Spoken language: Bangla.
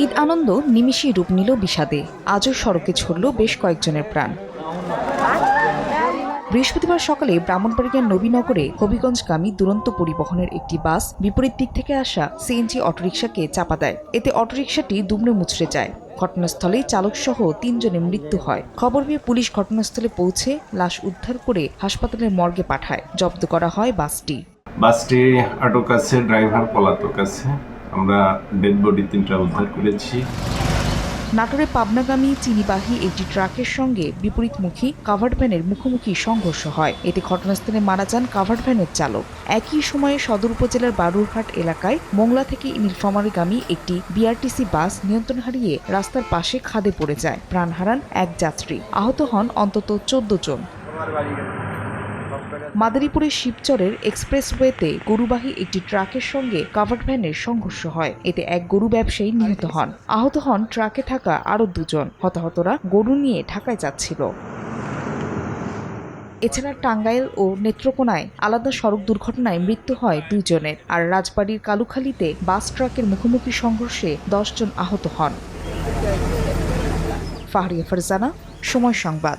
ঈদ আনন্দ নিমিষেই রূপ নিল বিষাদে। আজও সড়কে ছড়ল বেশ কয়েকজনের প্রাণ। বৃহস্পতিবার সকালে ব্রাহ্মণবাড়িয়ার নবীনগরে হবিগঞ্জগামী দুরন্ত পরিবহনের একটি বাস বিপরীত দিক থেকে আসা সিএনজি অটোরিকশাকে চাপা দেয়। এতে অটোরিকশাটি দুমড়ে মুচড়ে যায়। ঘটনাস্থলেই চালকসহ ৩ জনের মৃত্যু হয়। খবর পেয়ে পুলিশ ঘটনাস্থলে পৌঁছে লাশ উদ্ধার করে হাসপাতালের মর্গে পাঠায়। জব্দ করা হয় বাসটি। আটক আছে, ড্রাইভার পলাতক আছে। আমরা ডেড বডি 3টা উদ্ধার করেছি। নাটোরে পাবনাগামী চিনিবাহী একটি ট্রাকের সঙ্গে বিপরীতমুখী কাভার্ড ভ্যানের মুখোমুখি সংঘর্ষ হয়। এতে ঘটনাস্থলে মারা যান কাভার্ড ভ্যানের চালক। একই সময়ে সদর উপজেলার বারুরহাট এলাকায় মোংলা থেকে নীলফামারীগামী একটি বিআরটিসি বাস নিয়ন্ত্রণ হারিয়ে রাস্তার পাশে খাদে পড়ে যায়। প্রাণ হারান এক যাত্রী। আহত হন অন্তত 14 জন। মাদারীপুরের শিবচরের এক্সপ্রেসওয়েতে গরুবাহী একটি ট্রাকের সঙ্গে কাভার্ড ভ্যানের সংঘর্ষ হয়। এতে এক গরু ব্যবসায়ী নিহত হন। আহত হন ট্রাকে থাকা আরও 2 জন। হতাহতরা গরু নিয়ে ঢাকায় যাচ্ছিল। এছাড়া টাঙ্গাইল ও নেত্রকোনায় আলাদা সড়ক দুর্ঘটনায় মৃত্যু হয় 2 জনের। আর রাজবাড়ীর কালুখালীতে বাস ট্রাকের মুখোমুখি সংঘর্ষে 10 জন আহত হন। ফাহরিয়া ফারজানা, সময় সংবাদ।